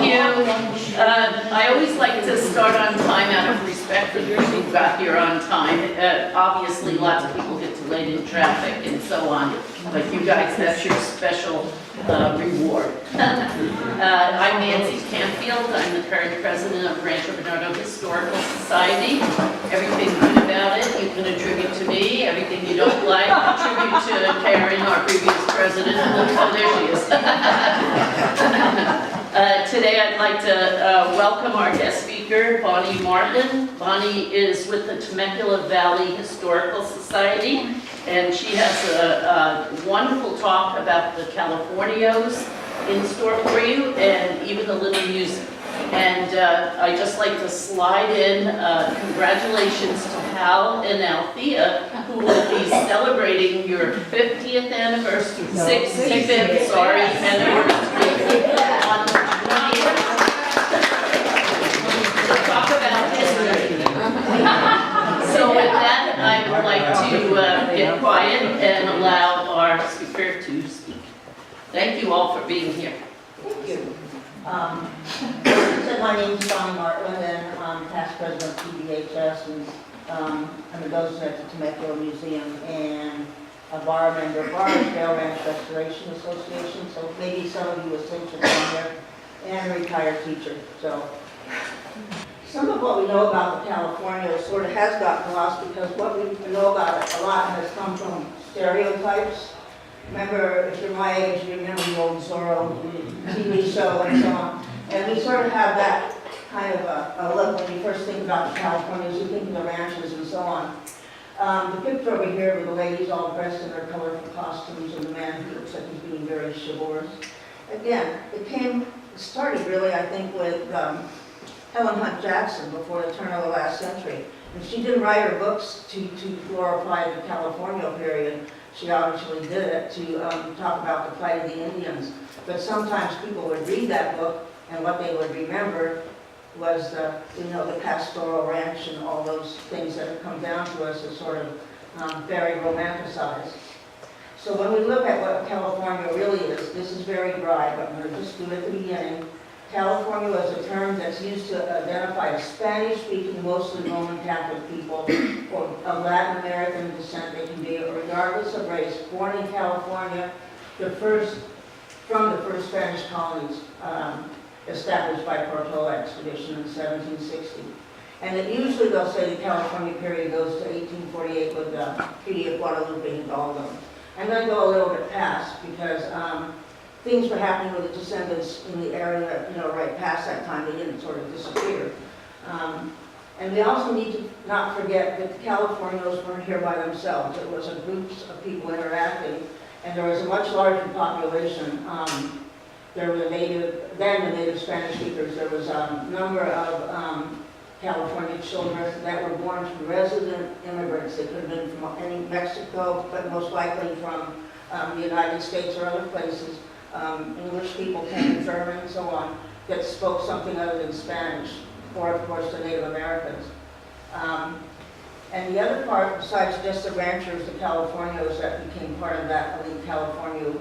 you. I always like to start on time out of respect for those who got here on time. Obviously, lots of people get delayed in traffic and so on, but you guys, that's your special reward. I'm Nancy Canfield. I'm the current president of Rancho Bernardo Historical Society. Everything good about it you can attribute to me. Everything you don't like, attribute to Karen, our previous president. Oh, there she is. Today I'd like to welcome our guest speaker, Bonnie Martland. Bonnie is with the Temecula Valley Historical Society, and she has a wonderful talk about the Californios in store for you, and even a little music. And I'd just like to slide in congratulations to Hal and Althea, who will be celebrating your 50th anniversary, 65th, sorry, anniversary on the 20th. To talk about history. So with that, I would like to get quiet and allow our speaker to speak. Thank you all for being here. Thank you. So my name is Bonnie Martland, and I'm past president of PBHS, and I'm a docent at the Temecula Museum, and a bar member of Trail Ranch Restoration Association, so maybe some of you will think from there, and a retired teacher. So some of what we know about the Californios sort of has gotten lost, because what we know about it a lot has come from stereotypes. Remember, if you're my age, you remember the old Zorro TV show and so on. And we sort of have that kind of a look when you first think about the Californios, you think of the ranches and so on. The picture over here with the ladies all dressed in their colorful costumes, and the man who looks like he's being very chivalrous. Again, it started really, I think, with Helen Hunt Jackson before the turn of the last century. And she didn't write her books to glorify the Californio period. She obviously did it to talk about the plight of the Indians. But sometimes people would read that book, and what they would remember was the pastoral ranch and all those things that have come down to us as sort of very romanticized. So when we look at what California really is, this is very dry, but I'm going to just do it at the beginning. California is a term that's used to identify a Spanish-speaking, mostly Roman Catholic people, or of Latin American descent. They can be, regardless of race, born in California, from the first Spanish colonies established by Portola expedition in 1760. And it usually, they'll say the California period goes to 1848 with the Treaty of Guadalupe Hidalgo. I'm going to go a little bit past, because things were happening with the descendants in the area, right past that time. They didn't sort of disappear. And we also need to not forget that the Californios weren't here by themselves. It was a groups of people interacting, and there was a much larger population. There were the native Spanish speakers. There was a number of California children that were born to resident immigrants. They could have been from any Mexico, but most likely from the United States or other places. English people came, German and so on, that spoke something other than Spanish, or of course the Native Americans. And the other part, besides just the ranchers, the Californios that became part of that elite California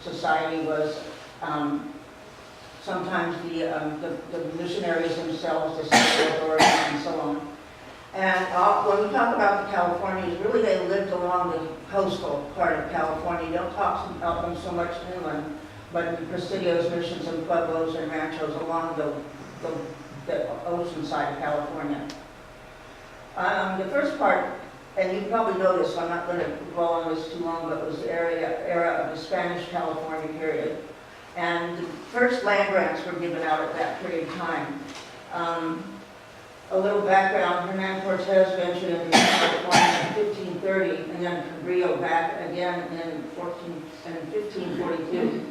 society, was sometimes the missionaries themselves, the civil authorities and so on. And when we talk about the Californios, really they lived along the coastal part of California. You don't talk about them so much inland, but the presidios, missions, and pueblos and ranchos along the ocean side of California. The first part, and you probably know this, so I'm not going to dwell on this too long, but it was the era of the Spanish California period. And the first land grants were given out at that period of time. A little background, Hernan Cortez ventured into California in 1530, and then Cabrillo back again in 1542.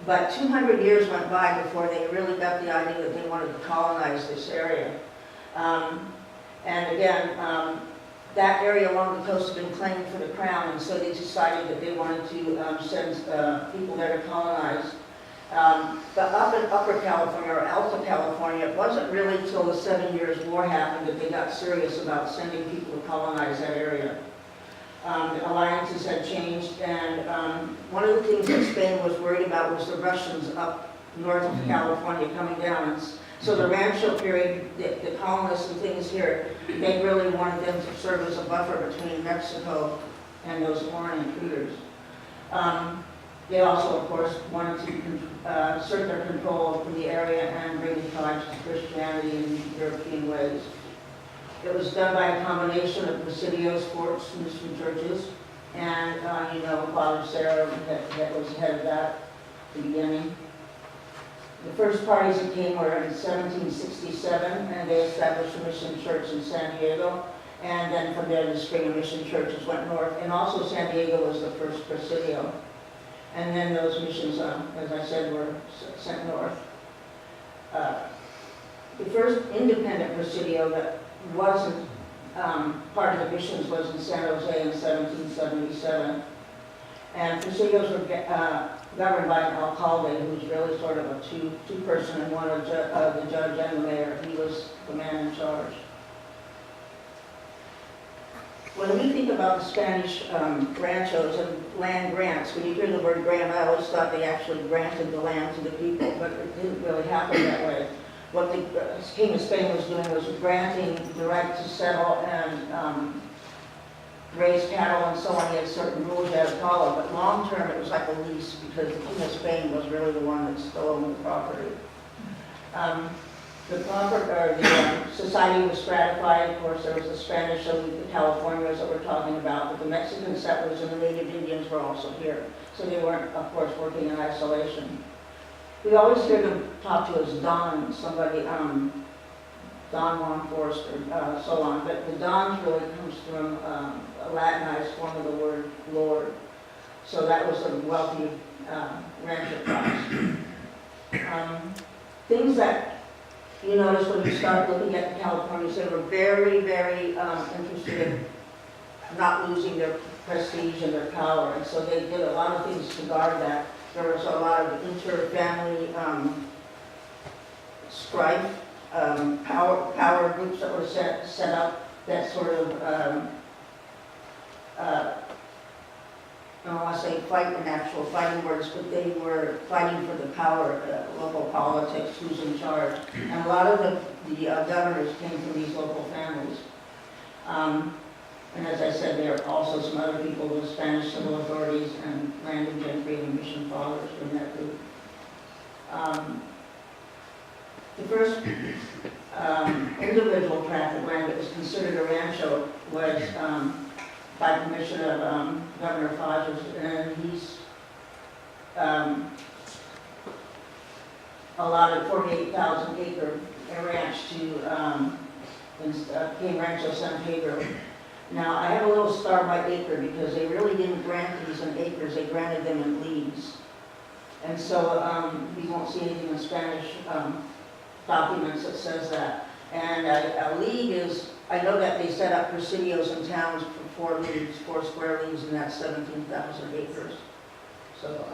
But 200 years went by before they really got the idea that they wanted to colonize this area. And again, that area along the coast had been claimed for the crown, and so they decided that they wanted to send people there to colonize. But up in Upper California, or Alta California, it wasn't really until the 7 Years' War happened that they got serious about sending people to colonize that area. The alliances had changed, and one of the things that Spain was worried about was the Russians up north of California coming down. And so the Rancho period, the colonists and things here, they really wanted them to serve as a buffer between Mexico and those foreign intruders. They also, of course, wanted to assert their control in the area and bring the tribes to Christianity in European ways. It was done by a combination of presidios, forts, mission churches, and Father Sarah that was head of that at the beginning. The first parties that came were in 1767, and they established a mission church in San Diego. And then from there, the string of mission churches went north. And also San Diego was the first presidio. And then those missions, as I said, were sent north. The first independent presidio that wasn't part of the missions was in San Jose in 1777. And presidios were governed by an alcalde who was really sort of a two-person, and one of the judge and the mayor. He was the man in charge. When we think about the Spanish ranchos and land grants, when you hear the word grant, I always thought they actually granted the land to the people, but it didn't really happen that way. What the King of Spain was doing was granting the right to settle and raise cattle and so on. He had certain rules you had to follow, but long term it was like a lease because the King of Spain was really the one that still owned the property. The society was stratified. Of course, there was the Spanish and the Californios that we're talking about, but the Mexican settlers and the Native Indians were also here. So they weren't, of course, working in isolation. We always hear them talk to as Don, somebody, Don Juan Forrest or so on, but the Don really comes from a Latinized form of the word Lord. So that was a wealthy rancher class. Things that you notice when you start looking at the Californios, they were very, very interested in not losing their prestige and their power, and so they did a lot of things to guard that. There was a lot of inter-family strife, power groups that were set up that sort of, I don't want to say fight in actual fighting words, but they were fighting for the power, local politics, who's in charge. And a lot of the governors came from these local families. And as I said, there are also some other people, the Spanish civil authorities and landed gentry and mission fathers from that group. The first individual tract of land that was considered a rancho was by permission of Governor Fodges, and he's allotted 48,000 acre ranch to became Rancho San Pedro. Now, I have a little star by acre because they really didn't grant these in acres, they granted them in leagues. And so you won't see anything in Spanish documents that says that. And a league is, I know that they set up presidios in towns for 4 leagues, 4 square leagues, and that's 17,000 acres. So,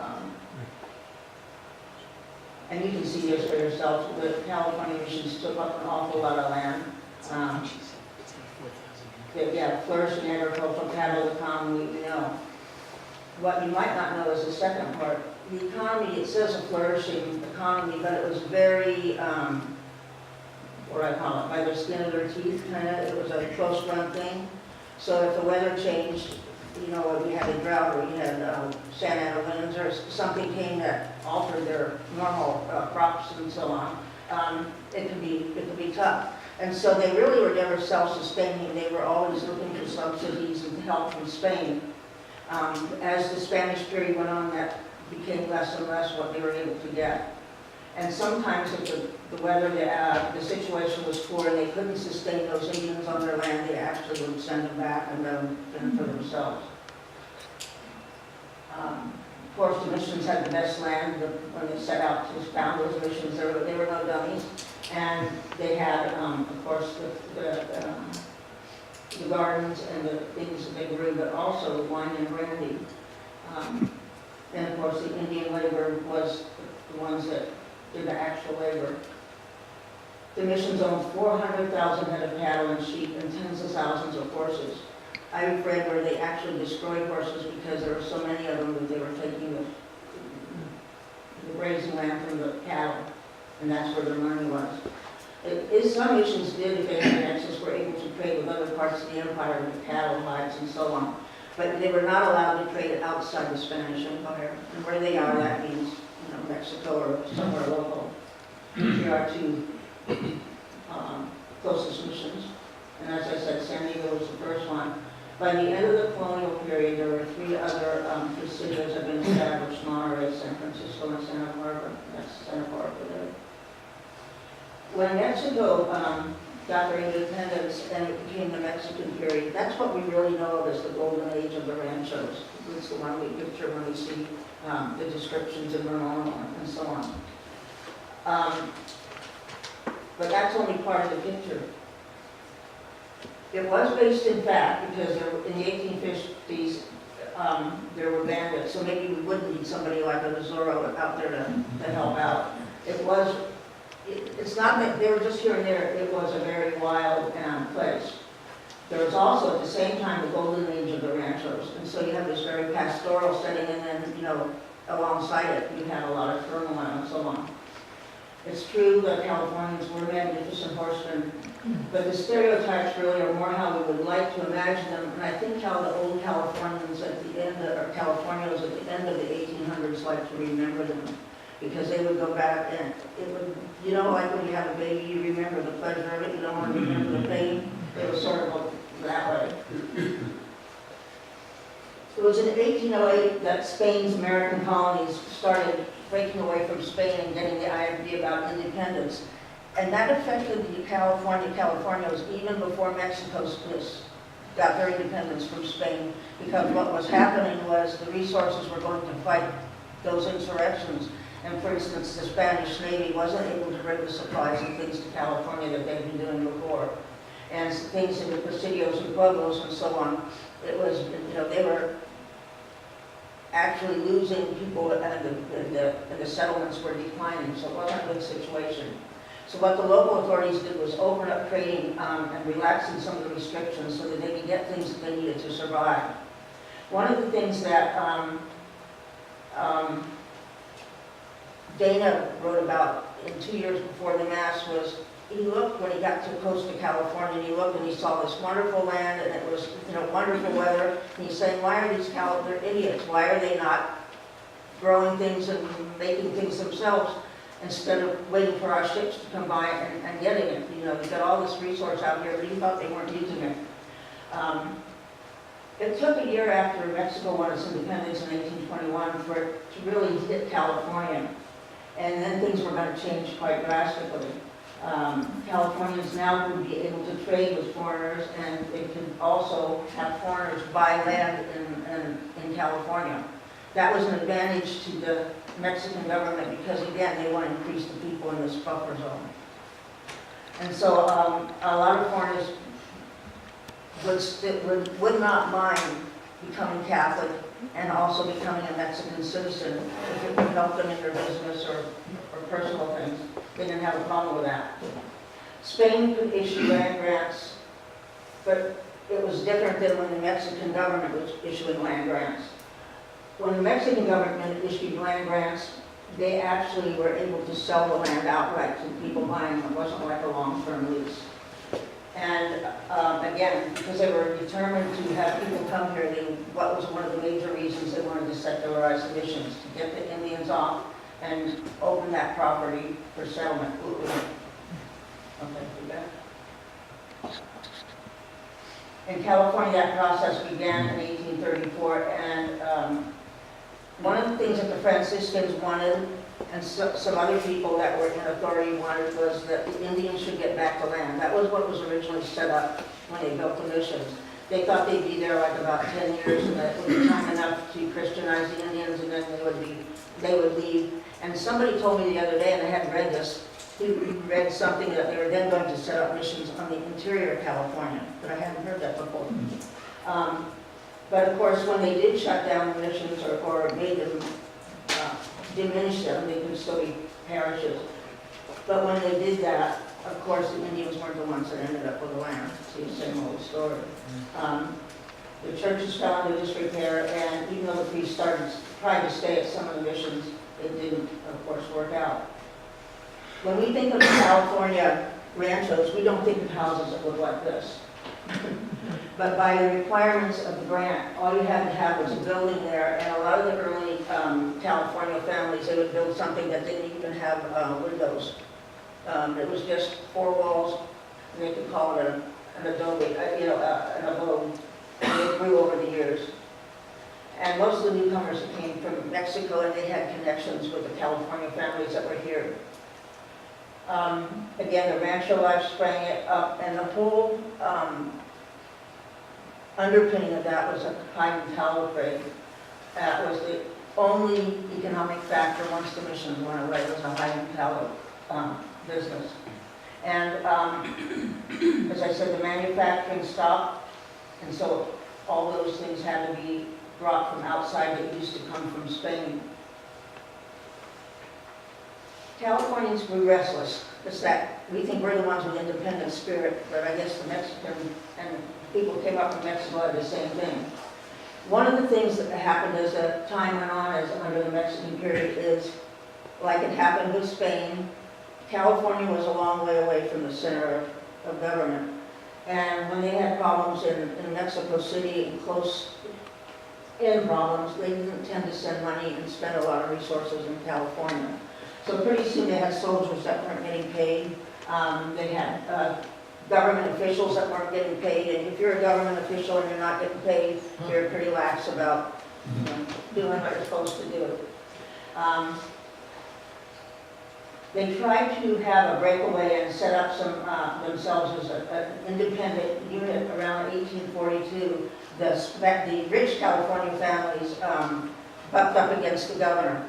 and you can see this for yourself. The California missions took up an awful lot of land. Yeah, flourishing agricultural cattle economy, we know. What you might not know is the second part. The economy, it says a flourishing economy, but it was very, what do I call it, by the skin of their teeth, kind of. It was a close run thing. So if the weather changed, you know, when we had a drought or we had Santa Ana winds or something came that altered their normal crops and so on, it could be tough. And so they really were never self-sustaining. They were always looking for subsidies and help from Spain. As the Spanish period went on, that became less and less what they were able to get. And sometimes if the weather, the situation was poor and they couldn't sustain those Indians on their land, they actually would send them back and fend for themselves. Of course, the missions had the best land when they set out to found those missions. They were no dummies. And they had, of course, the gardens and the things that they grew, but also wine and brandy. And of course, the Indian labor was the ones that did the actual labor. The missions owned 400,000 head of cattle and sheep and tens of thousands of horses. I've read where they actually destroyed horses because there were so many of them that they were taking the grazing land from the cattle, and that's where their money was. Some missions did, if they had access, were able to trade with other parts of the empire, with cattle, hides, and so on. But they were not allowed to trade outside the Spanish Empire. And where they are, that means, Mexico or somewhere local. Here are two closest missions. And as I said, San Diego was the first one. By the end of the colonial period, there were 3 other presidios that had been established: Monterey, San Francisco, and Santa Barbara. That's Santa Barbara there. When Mexico got their independence and it became the Mexican period, that's what we really know of as the golden age of the ranchos. It's the one we picture when we see the descriptions in Bernardo and so on. But that's only part of the picture. It was based in fact, because in the 1850s, there were bandits, so maybe we wouldn't need somebody like a Zorro out there to help out. It's not that they were just here and there, it was a very wild place. There was also, at the same time, the golden age of the ranchos, and so you have this very pastoral setting, and then, alongside it, you had a lot of fertile and so on. It's true that Californians were magnificent horsemen, but the stereotypes really are more how we would like to imagine them, and I think how the old Californians at the end, or Californios at the end of the 1800s like to remember them, because they would go back and it would, like when you have a baby, you remember the pleasure of it, you don't want to remember the pain. It was sort of that way. It was in 1808 that Spain's American colonies started breaking away from Spain and getting the idea about independence. And that affected the Californios even before Mexico got their independence from Spain, because what was happening was the resources were going to fight those insurrections. And for instance, the Spanish Navy wasn't able to bring the supplies and things to California that they'd been doing before. And things in the presidios and pueblos and so on, it was, they were actually losing people, and the settlements were declining, so it wasn't a good situation. So what the local authorities did was open up trading and relaxing some of the restrictions so that they could get things that they needed to survive. One of the things that Dana wrote about in 2 years before the Mass was, he looked when he got to Costa California, and he looked and he saw this wonderful land, and it was, wonderful weather, and he's saying, why are these they're idiots? Why are they not growing things and making things themselves instead of waiting for our ships to come by and getting it? You've got all this resource out here, but he thought they weren't using it. It took a year after Mexico won its independence in 1821 for it to really hit California. And then things were going to change quite drastically. Californians now would be able to trade with foreigners, and they could also have foreigners buy land in California. That was an advantage to the Mexican government because, again, they want to increase the people in this buffer zone. And so a lot of foreigners would not mind becoming Catholic and also becoming a Mexican citizen if it would help them in their business or personal things. They didn't have a problem with that. Spain could issue land grants, but it was different than when the Mexican government was issuing land grants. When the Mexican government issued land grants, they actually were able to sell the land outright to people buying them. It wasn't like a long-term lease. And again, because they were determined to have people come here, what was one of the major reasons they wanted to secularize the missions, to get the Indians off and open that property for settlement. Okay, we got it. In California, that process began in 1834, and one of the things that the Franciscans wanted, and some other people that were in authority wanted, was that the Indians should get back the land. That was what was originally set up when they built the missions. They thought they'd be there like about 10 years, and that it would be time enough to Christianize the Indians, and then they would leave. And somebody told me the other day, and I hadn't read this, he read something that they were then going to set up missions on the interior of California, but I hadn't heard that before. But of course, when they did shut down the missions or made them, diminish them, they could still be parishes. But when they did that, of course, the Indians weren't the ones that ended up with the land. See the same old story. The churches fell into disrepair, and even though the priests tried to stay at some of the missions, it didn't, of course, work out. When we think of California ranchos, we don't think of houses that look like this. But by the requirements of the grant, all you had to have was a building there, and a lot of the early California families, they would build something that didn't even have windows. It was just 4 walls, and they could call it an adobe, an abode, and it grew over the years. And most of the newcomers came from Mexico, and they had connections with the California families that were here. Again, the Rancho life sprang it up, and the whole underpinning of that was a hide and tallow trade. That was the only economic factor once the missions went away, was a hide and tallow business. And as I said, the manufacturing stopped, and so all those things had to be brought from outside that used to come from Spain. Californians grew restless. It's that we think we're the ones with independent spirit, but I guess the Mexican and people who came up from Mexico had the same thing. One of the things that happened as the time went on, as under the Mexican period, is like it happened with Spain, California was a long way away from the center of government. And when they had problems in Mexico City and close-in problems, they didn't tend to send money and spend a lot of resources in California. So pretty soon they had soldiers that weren't getting paid. They had government officials that weren't getting paid. And if you're a government official and you're not getting paid, you're pretty lax about doing what you're supposed to do. They tried to have a breakaway and set up themselves as an independent unit around 1842. The rich California families bucked up against the governor.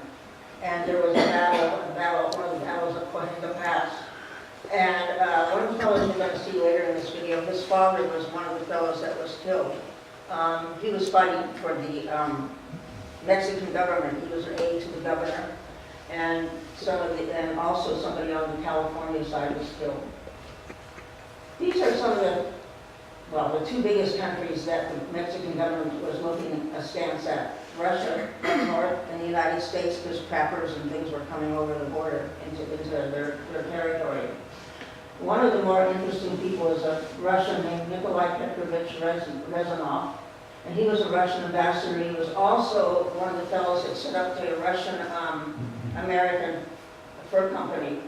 And there was a battle, one of the battles of the Pass. And one of the fellows you're going to see later in this video, his father was one of the fellows that was killed. He was fighting for the Mexican government. He was an aide to the governor. And also somebody on the California side was killed. These are some of the 2 biggest countries that the Mexican government was looking askance at. Russia, up north, and the United States, because trappers and things were coming over the border into their territory. One of the more interesting people is a Russian named Nikolai Petrovich Rezanov, and he was a Russian ambassador. He was also one of the fellows that set up the Russian American fur company.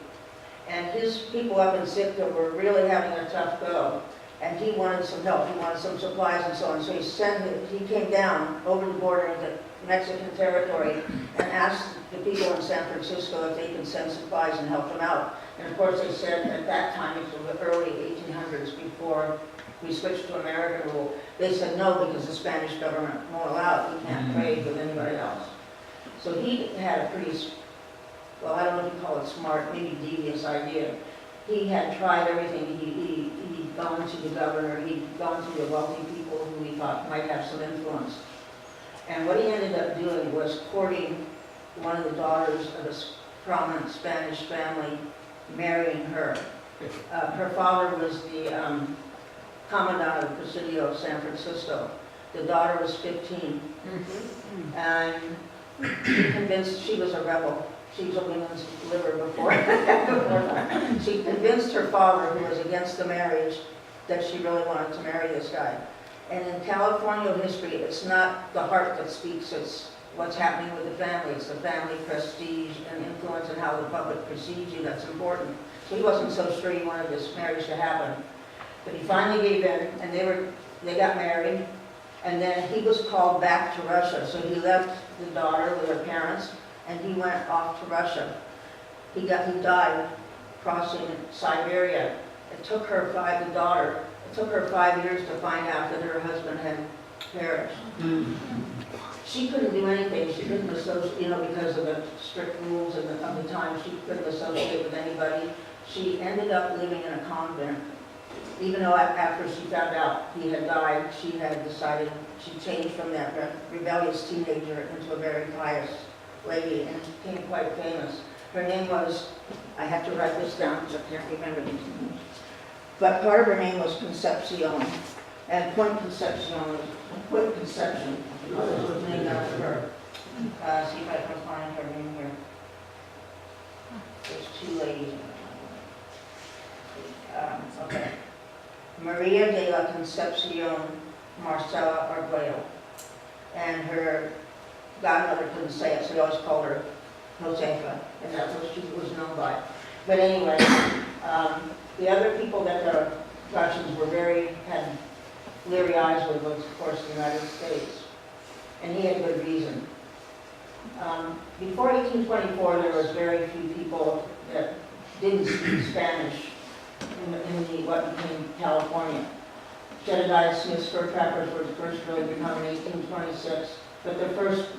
And his people up in Sitka were really having a tough go. And he wanted some help, he wanted some supplies and so on. So he came down over the border into Mexican territory and asked the people in San Francisco if they could send supplies and help them out. And of course they said at that time, it was the early 1800s before we switched to American rule, they said no because the Spanish government won't allow it, we can't trade with anybody else. So he had a pretty, well, I don't know if you call it smart, maybe devious idea. He had tried everything. He'd gone to the governor, he'd gone to the wealthy people who he thought might have some influence. And what he ended up doing was courting one of the daughters of a prominent Spanish family, marrying her. Her father was the commandant of the Presidio of San Francisco. The daughter was 15. And he convinced, she was a rebel. She was a women's liver before. She convinced her father, who was against the marriage, that she really wanted to marry this guy. And in California history, it's not the heart that speaks, it's what's happening with the family. It's the family prestige and influence and how the public perceives you that's important. So he wasn't so sure he wanted this marriage to happen. But he finally gave in, and they got married. And then he was called back to Russia. So he left the daughter with her parents, and he went off to Russia. He died crossing Siberia. It took her 5 years to find out that her husband had perished. She couldn't do anything. She couldn't associate, because of the strict rules of the time, she couldn't associate with anybody. She ended up living in a convent. Even though after she found out he had died, she had decided, she changed from that rebellious teenager into a very pious lady and became quite famous. Her name was, I have to write this down because I can't remember these names, but part of her name was Concepcion, and Point Concepcion was Point Conception, because it was named after her. See if I can find her name here. two ladies. Okay. Maria de la Concepcion Marcela Arguello. And her godmother couldn't say it, so they always called her Josefa, and that's what she was known by. But anyway, the other people that the Russians had leery eyes with was, of course, the United States. And he had good reason. Before 1824, there was very few people that didn't speak Spanish in what became California. Jedediah Smith's fur trappers were first really become in 1826, but the first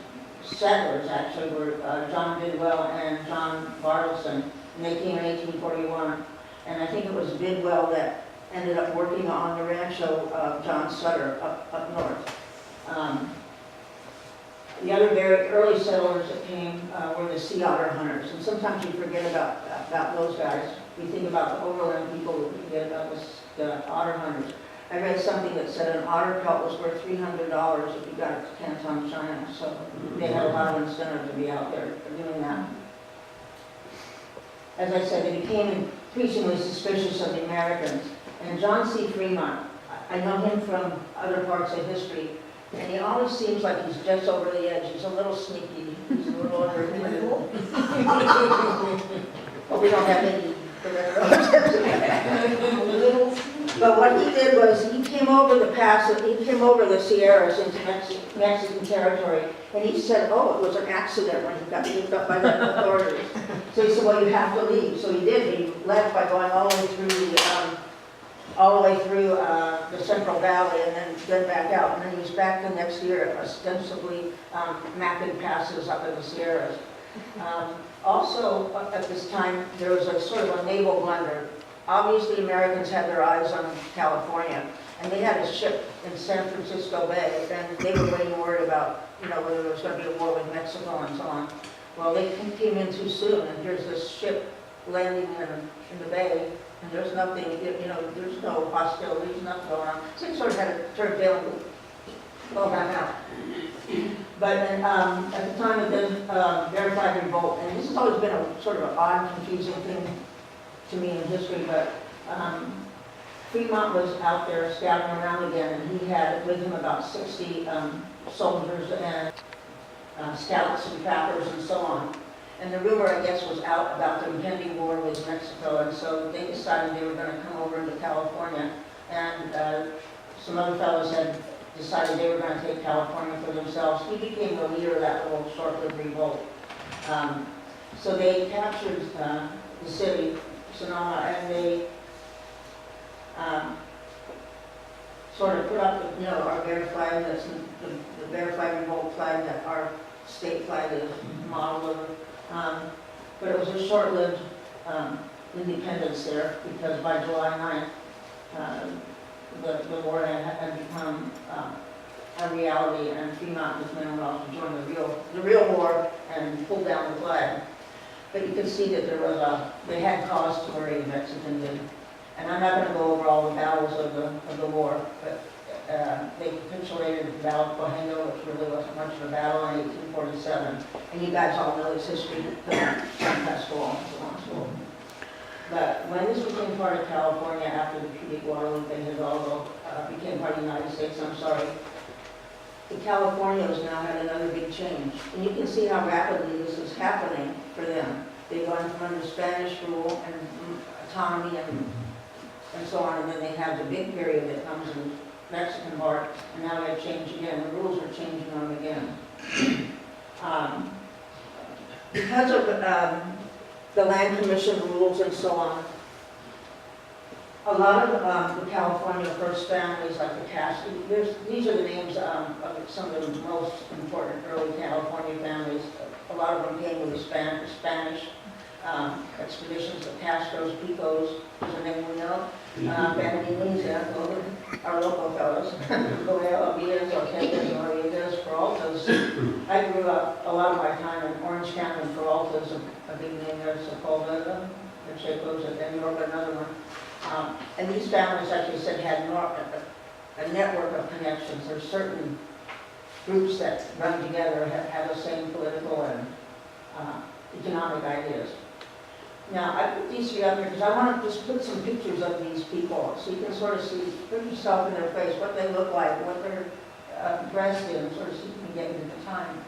settlers actually were John Bidwell and John Bartleson, and they came in 1841. And I think it was Bidwell that ended up working on the Rancho of John Sutter up north. The other very early settlers that came were the sea otter hunters, and sometimes we forget about those guys. We think about the overland people, we forget about the otter hunters. I read something that said an otter pelt was worth $300 if you got it to Canton, China, so they had a lot of incentive to be out there doing that. As I said, they became increasingly suspicious of the Americans. And John C. Fremont, I know him from other parts of history, and he always seems like he's just over the edge. He's a little sneaky. He's a little under the middle. But we don't have any relatives. But what he did was he came over the pass, he came over the Sierras into Mexican territory, and he said, oh, it was an accident when he got picked up by the authorities. So he said, well, you have to leave. So he did. He left by going all the way through the Central Valley and then back out. And then he was back the next year, ostensibly mapping passes up in the Sierras. Also, at this time, there was a sort of a naval blunder. Obviously, Americans had their eyes on California, and they had a ship in San Francisco Bay, and they were way worried about, whether there was going to be a war with Mexico and so on. Well, they came in too soon, and here's this ship landing in the bay, and there's nothing, there's no hostilities, nothing going on. So they sort of had to turn tail and go back out. But at the time of the Bear Flag Revolt, and this has always been a sort of an odd, confusing thing to me in history, but Fremont was out there scouting around again, and he had with him about 60 soldiers and scouts and trappers and so on. And the rumor, I guess, was out about the impending war with Mexico, and so they decided they were going to come over into California, and some other fellows had decided they were going to take California for themselves. He became the leader of that little short-lived revolt. So they captured the city, Sonoma, and they sort of put up our Bear flag, that's the Bear Flag Revolt flag that our state flag is modeled over. But it was a short-lived independence there, because by July 9th, the war had become a reality, and Fremont was men went off to join the real war and pull down the flag. But you can see that they had cause to worry, the Mexicans did. And I'm not going to go over all the battles of the war, but they capitulated at the Battle of Coahuila, which really wasn't much of a battle, in 1847. And you guys all know this history, the Sun Festival and so on and so on. But when this became part of California after the Treaty of Guadalupe and Hidalgo became part of the United States, the Californios now had another big change. And you can see how rapidly this is happening for them. They've gone from under Spanish rule and autonomy and so on, and then they have the big period that comes in the Mexican part, and now they've changed again. The rules are changing on them again. Because of the Land Commission rules and so on, a lot of the California first families, like the Castro, these are the names of some of the most important early California families. A lot of them came with the Spanish expeditions, the Castros, Picos, is a name we know. Baninis, our local fellows, Goel, Avias, Ortegas, Norigas, Peraltas. I grew up a lot of my time in Orange County, and Peralta's a big name there, Sepulveda, the Chacos, and then Yorba, another one. And these families, like you said, had a network of connections. There's certain groups that run together have the same political and economic ideas. Now, I put these three up here because I want to just put some pictures of these people so you can sort of see, put yourself in their face, what they look like, what they're dressed in, sort of so you can get into the time.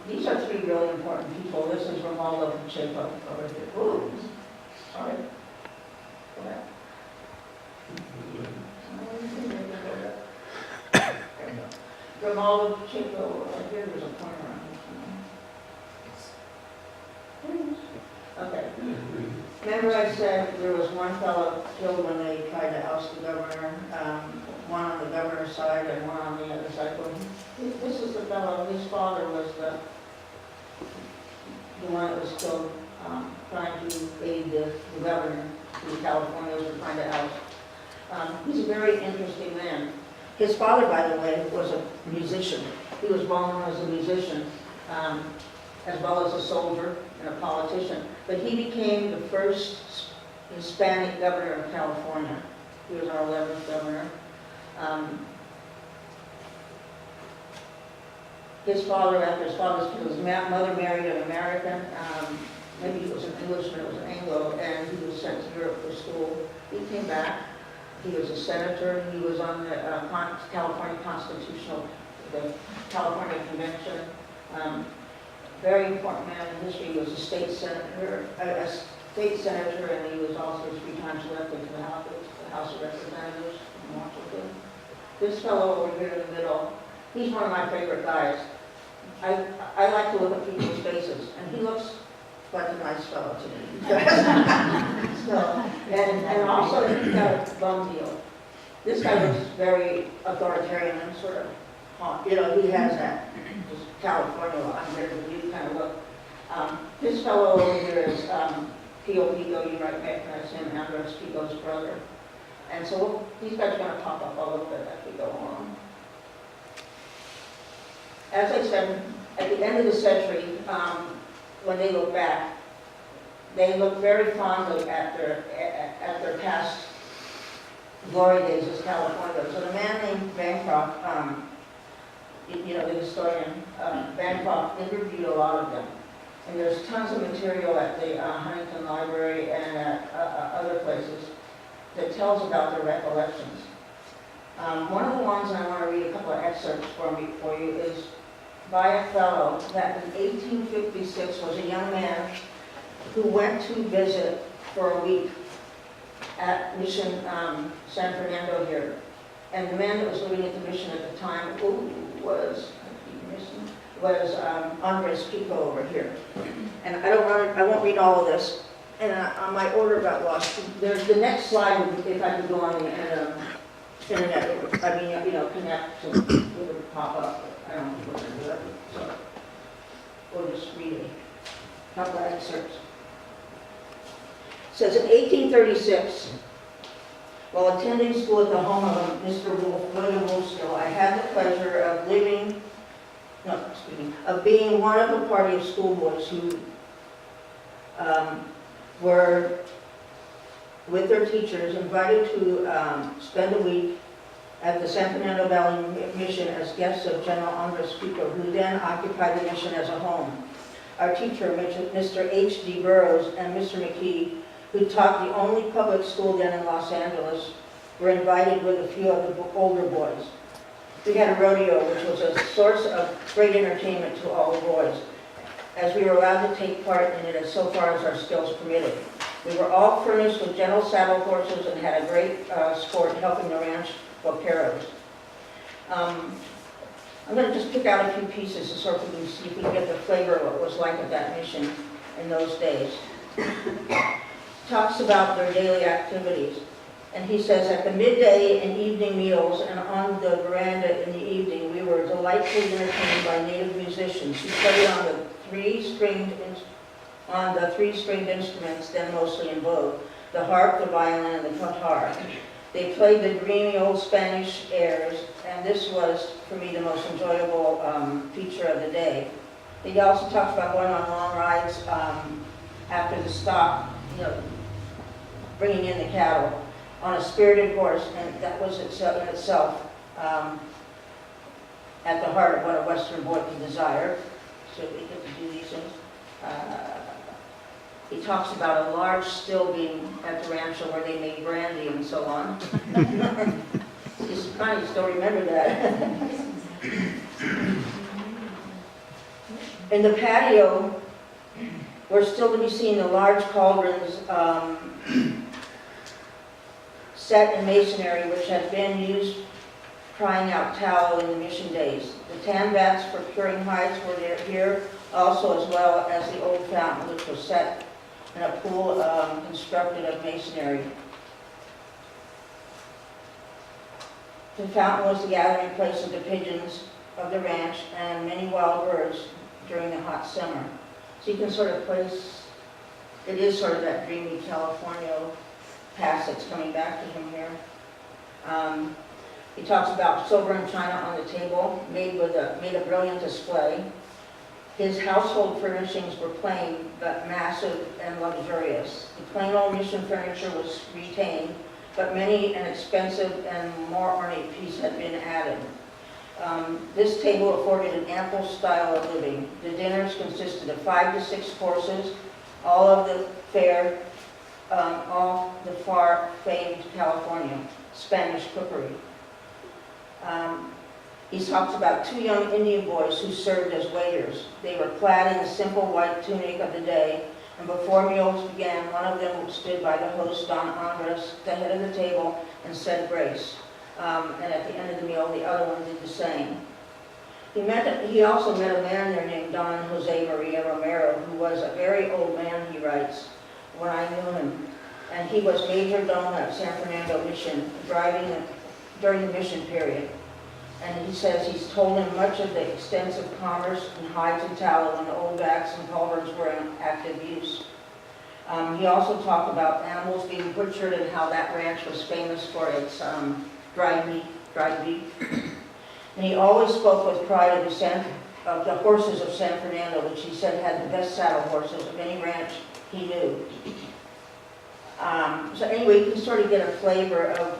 These are three really important people. This is Romualdo Pacheco over here. Ooh, sorry. Go back. Romualdo Pacheco, right here, there's a pointer on this. Okay. Remember I said there was one fellow killed when they tried to oust the governor, one on the governor's side and one on the other side. Well, this is the fellow, his father was the one that was killed trying to aid the governor, the Californios were trying to oust. He's a very interesting man. His father, by the way, was a musician. He was well known as a musician, as well as a soldier and a politician. But he became the first Hispanic governor of California. He was our 11th governor. His father, after his father's killed, his mother married an American. Maybe he was an Englishman, it was an Anglo, and he was sent to Europe for school. He came back. He was a senator. He was on the California the California Convention. Very important man in history. He was a state senator, and he was also 3 times elected to the House of Representatives in Washington. This fellow over here in the middle, he's one of my favorite guys. I like to look at people's faces, and he looks like a nice fellow to me. So, and also he's got a bum deal. This guy looks very authoritarian and sort of, he has that just California, I'm here with you kind of look. This fellow over here is Pio Pico, you might recognize him, Andres Pico's brother. And so these guys are going to pop up a little bit as we go along. As I said, at the end of the century, when they look back, they look very fondly at their past glory days as Californios. And a man named Bancroft, the historian, Bancroft interviewed a lot of them. And there's tons of material at the Huntington Library and at other places that tells about their recollections. One of the ones, and I want to read a couple of excerpts for you, is by a fellow that in 1856 was a young man who went to visit for a week at Mission San Fernando here. And the man that was living at the mission at the time was Andres Pico over here. And I won't read all of this. And my order got lost. There's the next slide, if I could go on the internet, connect to, it would pop up. I don't know what to do that, so we'll just read a couple of excerpts. It says, in 1836, while attending school at the home of Mr. William Wolfskill, I had the pleasure of being one of a party of schoolboys who were, with their teachers, invited to spend a week at the San Fernando Valley Mission as guests of General Andres Pico, who then occupied the mission as a home. Our teacher, Mr. H.D. Burroughs, and Mr. McKee, who taught the only public school then in Los Angeles, were invited with a few of the older boys. We had a rodeo, which was a source of great entertainment to all the boys, as we were allowed to take part in it as so far as our skills permitted. We were all furnished with gentle saddle horses and had a great sport helping the ranch vaqueros. I'm going to just pick out a few pieces to sort of see if we can get the flavor of what it was like at that mission in those days. Talks about their daily activities. And he says, at the midday and evening meals and on the veranda in the evening, we were delightfully entertained by native musicians who played on the three-stringed instruments then mostly in vogue, the harp, the violin, and the guitar. They played the dreamy old Spanish airs, and this was, for me, the most enjoyable feature of the day. He also talks about going on long rides after the stop, bringing in the cattle, on a spirited horse, and that was in itself at the heart of what a Western boy can desire. So we get to do these things. He talks about a large still being at the Rancho where they made brandy and so on. It's funny, you still remember that. In the patio, we're still to be seeing the large cauldrons set in masonry, which had been used crying out tallow in the mission days. The tan vats for curing hides were there here also, as well as the old fountain, which was set in a pool constructed of masonry. The fountain was the gathering place of the pigeons of the ranch and many wild birds during the hot summer. So you can sort of place, it is sort of that dreamy California past that's coming back to him here. He talks about silver and china on the table, made a brilliant display. His household furnishings were plain, but massive and luxurious. The plain old mission furniture was retained, but many an expensive and more ornate piece had been added. This table afforded an ample style of living. The dinners consisted of 5 to 6 courses, all of the fare, all the far famed California Spanish cookery. He talks about 2 young Indian boys who served as waiters. They were clad in the simple white tunic of the day, and before meals began, one of them stood by the host, Don Andres, the head of the table, and said grace. And at the end of the meal, the other one did the same. He also met a man there named Don Jose Maria Romero, who was a very old man, he writes, when I knew him. And he was major domo at San Fernando Mission, during the mission period. And he says he's told him much of the extensive commerce in hides and tallow when the old vats and cauldrons were in active use. He also talked about animals being butchered and how that ranch was famous for its dried beef. And he always spoke with pride of the horses of San Fernando, which he said had the best saddle horses of any ranch he knew. So anyway, you can sort of get a flavor of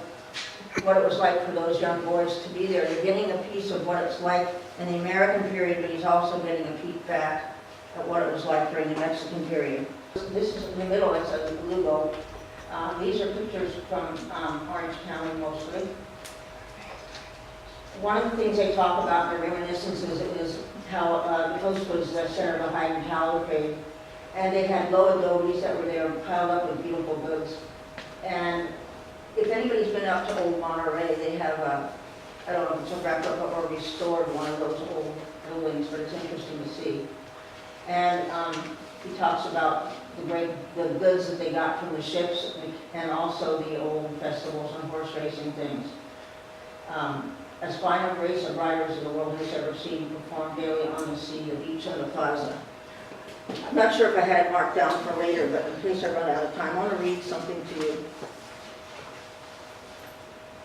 what it was like for those young boys to be there. They're getting a piece of what it's like in the American period, but he's also getting a peek back at what it was like during the Mexican period. This is in the middle, it's a Lugo. These are pictures from Orange County mostly. One of the things they talk about in their reminiscences is how the coast was the center of a hide and tallow trade. And they had low adobes that were there piled up with beautiful goods. And if anybody's been up to Old Monterey, they have I don't know if it's a replica or restored one of those old buildings, but it's interesting to see. And he talks about the goods that they got from the ships and also the old festivals and horse racing things. As fine a race of riders the world has ever seen perform daily on the sea, the beach, and the plaza. I'm not sure if I had it marked down for later, but in case I run out of time, I want to read something to you.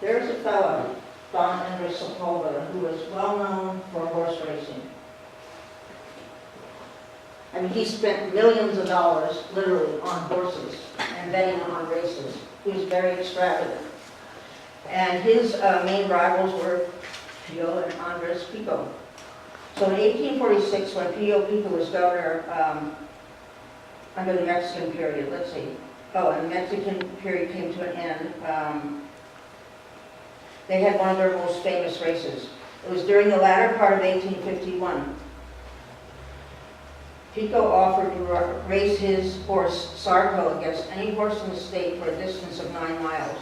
There's a fellow, Don Andres Sepulveda, who was well known for horse racing. I mean, he spent millions of dollars, literally, on horses and betting on races. He was very extravagant. And his main rivals were Pio and Andres Pico. So in 1846, when Pio Pico was governor under the Mexican period, and the Mexican period came to an end, they had one of their most famous races. It was during the latter part of 1851. Pico offered to race his horse, Sarko, against any horse in the state for a distance of 9 miles.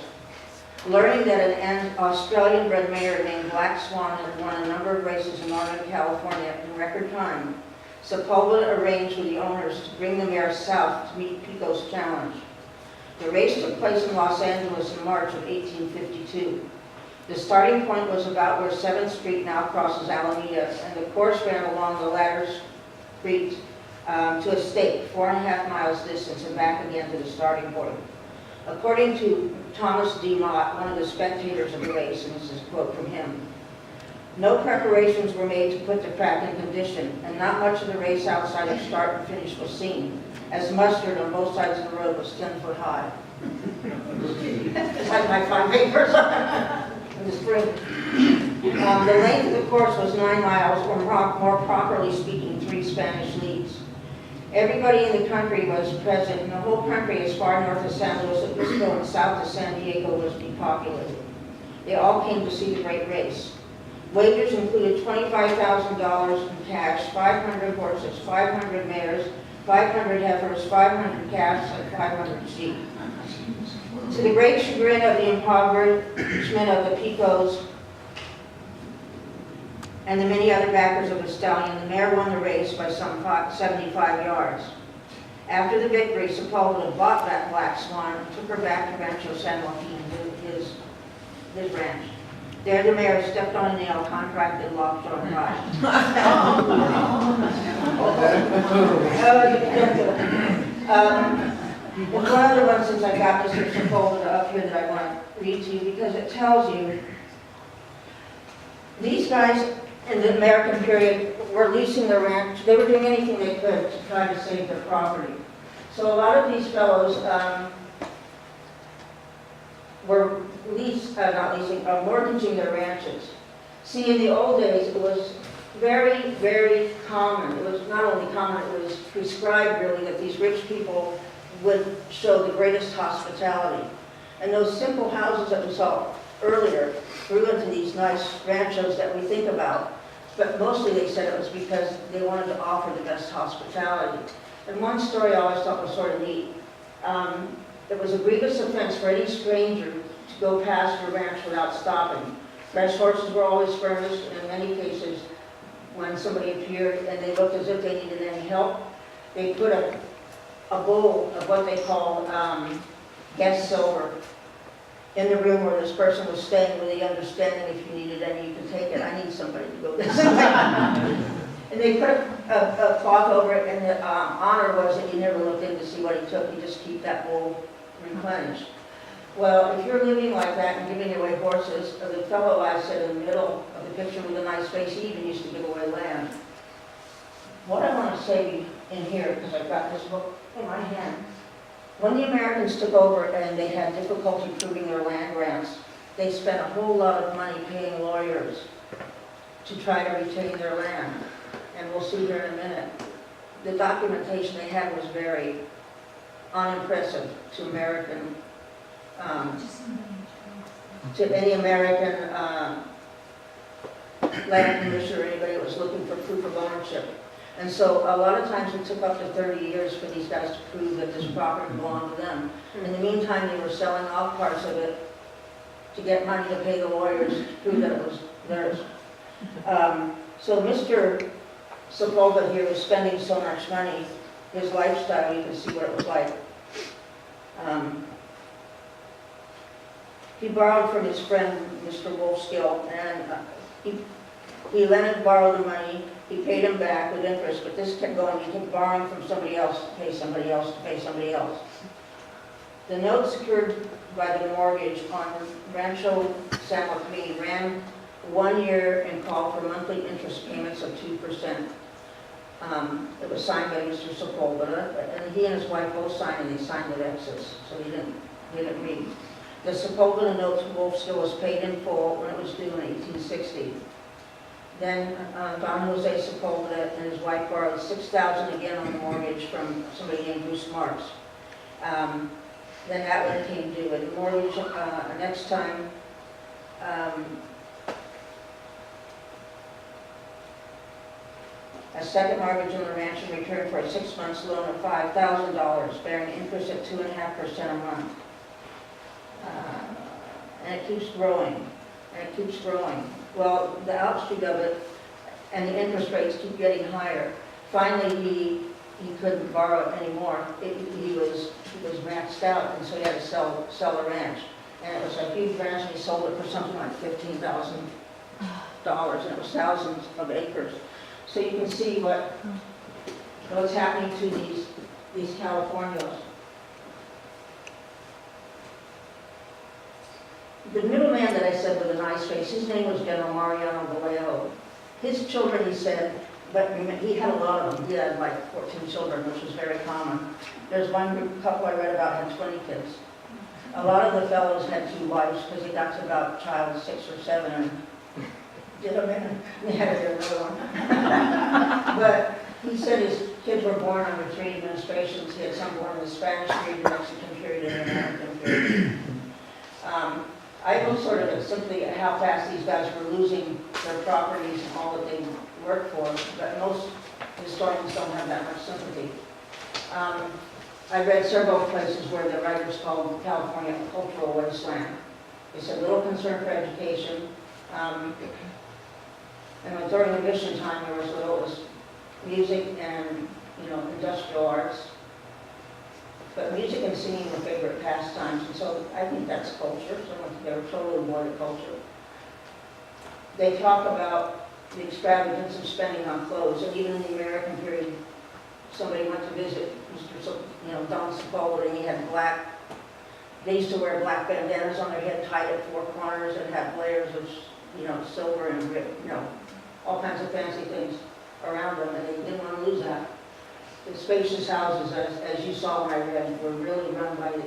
Learning that an Australian-bred mare named Black Swan had won a number of races in Northern California in record time, Sepulveda arranged with the owners to bring the mare south to meet Pico's challenge. The race took place in Los Angeles in March of 1852. The starting point was about where 7th Street now crosses Alameda, and the course ran along the latter street to a stake, 4.5 miles distance, and back again to the starting point. According to Thomas D. Mott, one of the spectators of the race, and this is a quote from him, "No preparations were made to put the track in condition, and not much of the race outside of start and finish was seen, as mustard on both sides of the road was 10 foot high." It's like my 5 acres in the spring. The length of the course was 9 miles, or more properly speaking, 3 Spanish leagues. Everybody in the country was present, and the whole country as far north as San Luis Obispo and south of San Diego was depopulated. They all came to see the great race. Wagers included $25,000 in cash, 500 horses, 500 mares, 500 heifers, 500 calves, and 500 sheep. To the great chagrin of the impoverishment of the Picos and the many other backers of the stallion, the mare won the race by some 75 yards. After the victory, Sepulveda bought that black swan and took her back to Rancho San Joaquin, his ranch. There the mare stepped on a nail, contracted lockjaw pride. There's one other one since I got Mr. Sepulveda up here that I want to read to you because it tells you these guys in the American period were leasing their ranch. They were doing anything they could to try to save their property. So a lot of these fellows were mortgaging their ranches. See, in the old days, it was very, very common. It was not only common, it was prescribed really that these rich people would show the greatest hospitality. And those simple houses that we saw earlier grew into these nice ranchos that we think about. But mostly they said it was because they wanted to offer the best hospitality. And one story I always thought was sort of neat. It was a grievous offense for any stranger to go past your ranch without stopping. Fresh horses were always furnished, and in many cases, when somebody appeared and they looked as if they needed any help, they put a bowl of what they call guest silver in the room where this person was staying with the understanding if you needed any, you could take it. I need somebody to go this way. And they put a cloth over it, and the honor was that you never looked in to see what he took. You just keep that bowl replenished. Well, if you're living like that and giving away horses, the fellow I said in the middle of the picture with a nice face, he even used to give away land. What I want to say in here, because I've got this book in my hand, when the Americans took over and they had difficulty proving their land grants, they spent a whole lot of money paying lawyers to try to retain their land. And we'll see here in a minute. The documentation they had was very unimpressive to American, to any American land commissioner or anybody that was looking for proof of ownership. And so a lot of times it took up to 30 years for these guys to prove that this property belonged to them. In the meantime, they were selling off parts of it to get money to pay the lawyers to prove that it was theirs. So Mr. Sepulveda here was spending so much money, his lifestyle, you can see what it was like. He borrowed from his friend, Mr. Wolfskill, and he lent and borrowed the money. He paid him back with interest, but this kept going. He kept borrowing from somebody else to pay somebody else to pay somebody else. The note secured by the mortgage on Rancho San Joaquin ran 1 year and called for monthly interest payments of 2%. It was signed by Mr. Sepulveda, and he and his wife both signed, and they signed with X's, so he didn't read. The Sepulveda note to Wolfskill was paid in full when it was due in 1860. Then Don Jose Sepulveda and his wife borrowed $6,000 again on the mortgage from somebody named Bruce Marks. Then that one came due, and the mortgage next time a second mortgage on the ranch in return for a 6 months loan of $5,000, bearing interest at 2.5% a month. And it keeps growing, and it keeps growing. Well, the outstreet of it and the interest rates keep getting higher. Finally, he couldn't borrow it anymore. He was maxed out, and so he had to sell the ranch. And it was a huge ranch, and he sold it for something like $15,000, and it was thousands of acres. So you can see what's happening to these Californios. The middleman that I said with a nice face, his name was General Mariano Vallejo. His children, he said, but he had a lot of them. He had like 14 children, which was very common. There's one couple I read about had 20 kids. A lot of the fellows had 2 wives because they got to about child 6 or 7 and did them in. They had to do another one. But He said his kids were born under three administrations. He had some born in the Spanish period, the Mexican period, and the American period. I looked sort of at simply at how fast these guys were losing their properties and all that they worked for, but most historians don't have that much sympathy. I read several places where the writers called California a cultural wasteland. They said little concern for education. And during the mission time, there was little, it was music and, industrial arts. But music and singing were favorite pastimes, and so I think that's culture. So they were totally more than culture. They talk about the extravagance of spending on clothes, and even in the American period, somebody went to visit Mr. Don Sepulveda, and he had black. They used to wear black bandanas on their head, tied at four corners, and had layers of, silver and all kinds of fancy things around them, and they didn't want to lose that. The spacious houses, as you saw when I read, were really run by the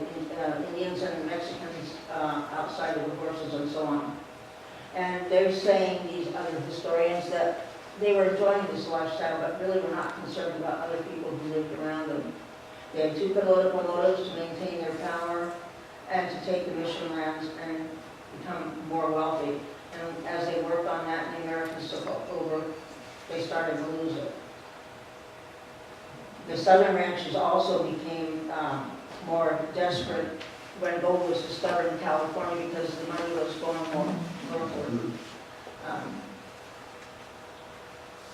Indians and the Mexicans outside of the horses and so on. And they're saying, these other historians, that they were enjoying this lifestyle, but really were not concerned about other people who lived around them. They had two political motives: to maintain their power and to take the mission lands and become more wealthy. And as they worked on that and the Americans took over, they started to lose it. The southern ranches also became more desperate when gold was discovered in California because the money was going more northward.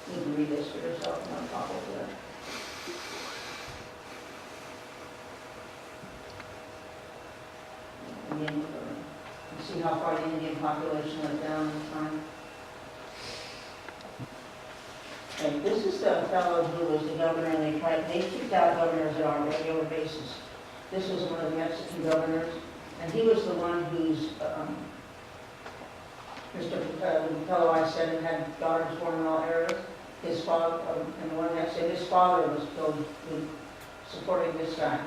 You can read this for yourself, no problem with that. You see how far the Indian population went down in time. And this is the fellow who was the governor, and they kicked out governors on a regular basis. This was one of the Mexican governors, and he was the one who's, the fellow I said who had daughters born in all eras. His father, and the one that said his father was killed supporting this guy.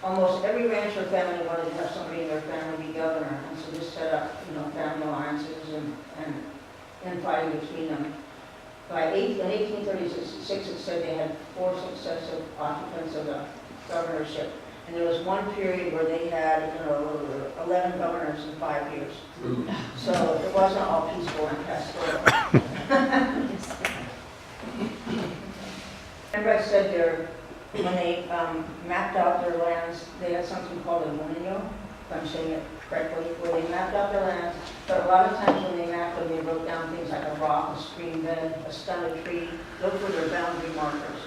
Almost every rancher family wanted to have somebody in their family be governor, and so this set up, family alliances and infighting between them. In 1836, it said they had 4 successive occupants of the governorship, and there was one period where they had, 11 governors in 5 years. So it wasn't all peaceful and pastoral. Remember I said when they mapped out their lands, they had something called a dominio, if I'm saying it correctly, where they mapped out their lands, but a lot of times when they mapped them, they wrote down things like a rock, a stream bed, a stump, a tree. Those were their boundary markers.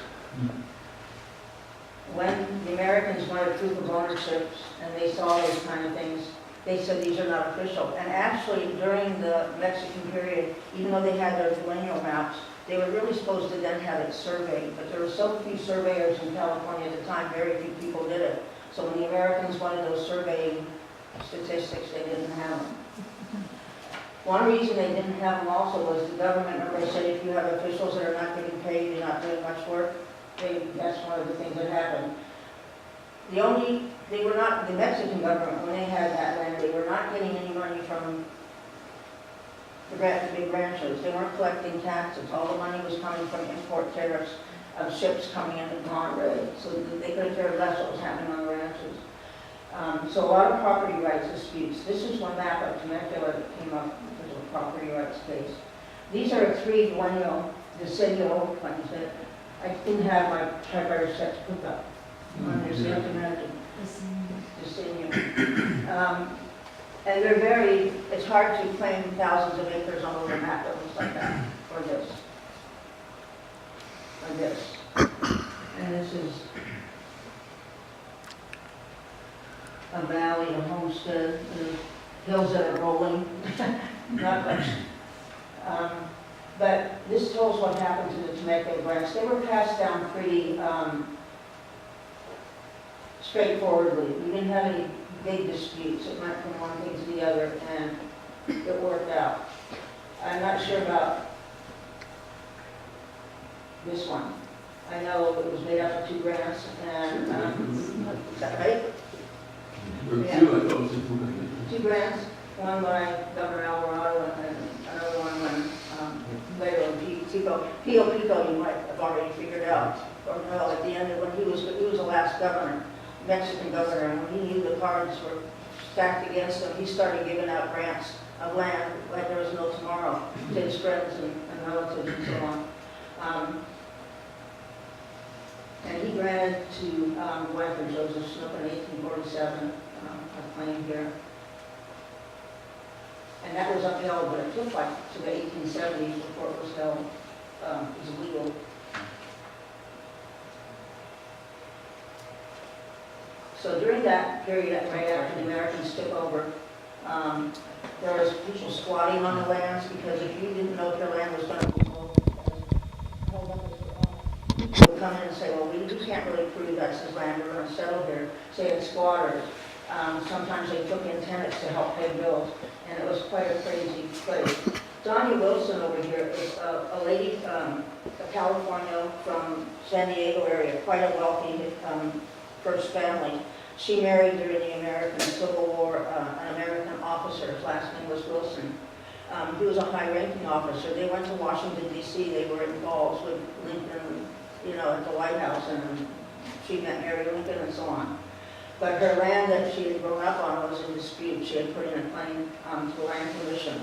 When the Americans wanted proof of ownership and they saw those kind of things, they said these are not official. And actually, during the Mexican period, even though they had their colonial maps, they were really supposed to then have it surveyed. But there were so few surveyors in California at the time, very few people did it. So when the Americans wanted those surveying statistics, they didn't have them. One reason they didn't have them also was the government, remember I said if you have officials that are not getting paid, you're not doing much work, that's one of the things that happened. The Mexican government, when they had that land, they were not getting any money from the big ranchos. They weren't collecting taxes. All the money was coming from import tariffs of ships coming into Monterey, so they could care less what was happening on the ranches. So a lot of property rights disputes. This is one map of Temecula that came up as a property rights case. These are 3 dueño decennial claims that I didn't have my typewriter set to put up. Understand American decennial. And they're it's hard to claim thousands of acres on a map that looks like that, or this. Or this. And this is a valley, a homestead, the hills that are rolling, not much. But this tells what happened to the Temecula grants. They were passed down pretty straightforwardly. We didn't have any big disputes. It went from one thing to the other, and it worked out. I'm not sure about this one. I know it was made up of 2 grants, and is that right? Yeah. 2 grants, one by Governor Alvarado and another one when Leo and Pete Pico. Pio Pico, you might have already figured out, or no, at the end of when he was the last governor, Mexican governor, and when he knew the cards were stacked against him, he started giving out grants of land like there was no tomorrow to his friends and relatives and so on. And he granted to wife of Joseph Snook in 1847 a claim here. And that was upheld, but it took like to the 1870s before it was held as legal. So during that period, right after the Americans took over, there was people squatting on the lands because if you didn't know if your land was going to be sold, people would come in and say, well, we can't really prove that's his land, we're going to settle here. Say it's squatters. Sometimes they took in tenants to help pay bills, and it was quite a crazy place. Donnie Wilson over here is a lady, a Californio from San Diego area, quite a wealthy first family. She married during the American Civil War an American officer. His last name was Wilson. He was a high-ranking officer. They went to Washington, D.C. They were in calls with Lincoln, at the White House, and she met Mary Lincoln and so on. But her land that she had grown up on was in dispute. She had put in a claim to the Land Commission.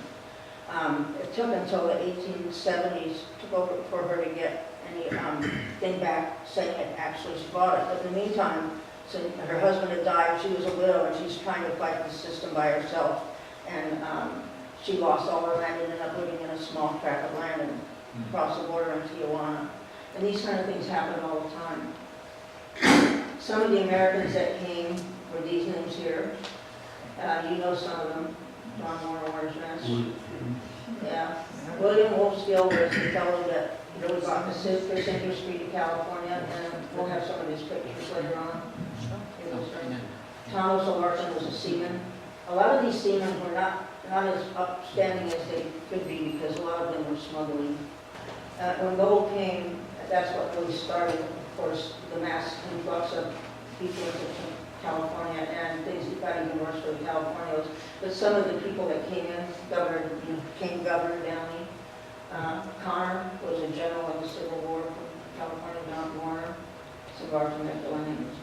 It took until the 1870s, took over for her to get any thing back saying it actually she bought it. But in the meantime, so her husband had died, she was a widow, and she's trying to fight the system by herself. And she lost all her land and ended up living in a small tract of land across the border in Tijuana. And these kind of things happen all the time. Some of the Americans that came were these names here. You know some of them. John Warner's Nest. Yeah. William Wolfskill was the fellow that really brought the fish industry to California, and we'll have some of these pictures later on. Thomas O'Larkin was a seaman. A lot of these seamen were not as upstanding as they could be because a lot of them were smuggling. When gold came, that's what really started, of course, the mass influx of people into California, and things got even worse for the Californios. But some of the people that came in, Governor Downey. Connor was a general in the Civil War from California, Mount Warner, some of our Temecula names.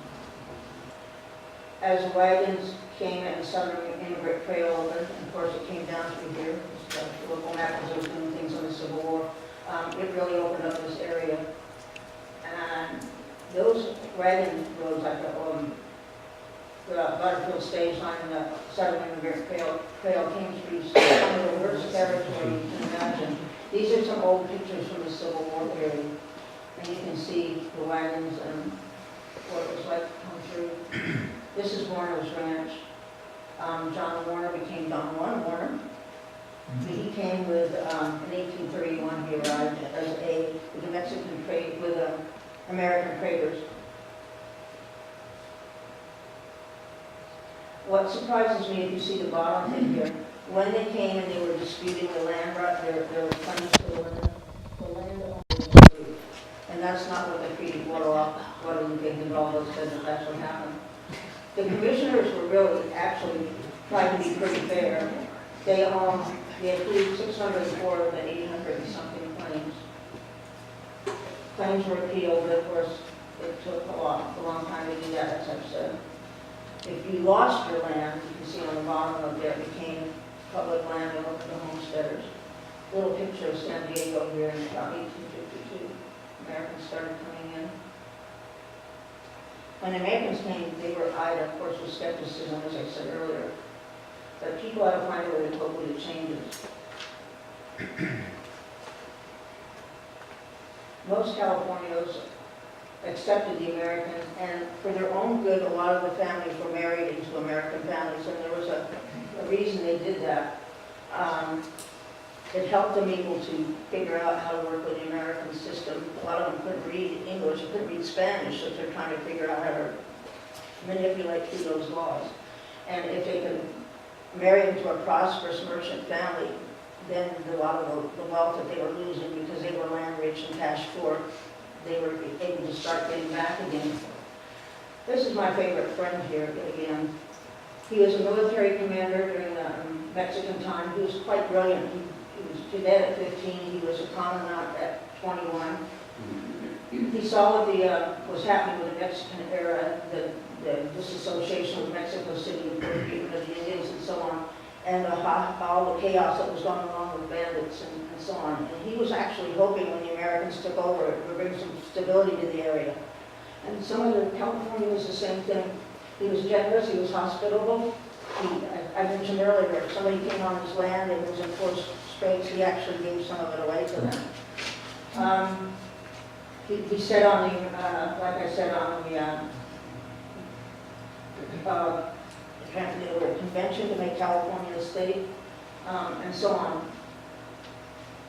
As wagons came and Southern Immigrant Trail opened, and of course it came down through here, the local map was doing things on the Civil War, it really opened up this area. And those wagon roads, like the Butterfield stage line and the Southern Immigrant Trail came through some of the worst territory you can imagine. These are some old pictures from the Civil War period, and you can see the wagons and what it was like to come through. This is Warner's Ranch. John Warner became Don Juan Warner. He came with, in 1831, he arrived with the Mexican trade, with American traders. What surprises me, if you see the bottom thing here, when they came and they were disputing the land, their claims to the land owners was approved. And that's not what the Treaty Guadalupe Hidalgo said that that's what happened. The commissioners were really actually trying to be pretty fair. They approved 604 of the 800 and something claims. Claims were appealed, but of course it took a long time to do that, as I've said. If you lost your land, you can see on the bottom of there, it became public land and open to homesteaders. Little picture of San Diego here in about 1852. Americans started coming in. When the Americans came, they were eyed, of course, with skepticism, as I said earlier. But people had to find a way to cope with the changes. Most Californios accepted the Americans, and for their own good, a lot of the families were married into American families, and there was a reason they did that. It helped them able to figure out how to work with the American system. A lot of them couldn't read English, couldn't read Spanish, so they're trying to figure out how to manipulate through those laws. And if they could marry into a prosperous merchant family, then a lot of the wealth that they were losing because they were land rich and cash poor, they were able to start getting back again. This is my favorite friend here again. He was a military commander during the Mexican time. He was quite brilliant. He was to dad at 15, he was a commandant at 21. He saw what was happening with the Mexican era, the disassociation with Mexico City, the treatment of the Indians and so on, and all the chaos that was going on with bandits and so on. And he was actually hoping when the Americans took over, it would bring some stability to the area. And some of the Californios, the same thing. He was generous, he was hospitable. I mentioned earlier, if somebody came on his land and was in forced straits, he actually gave some of it away to them. He said on the, like I said, on the convention to make California a state, and so on.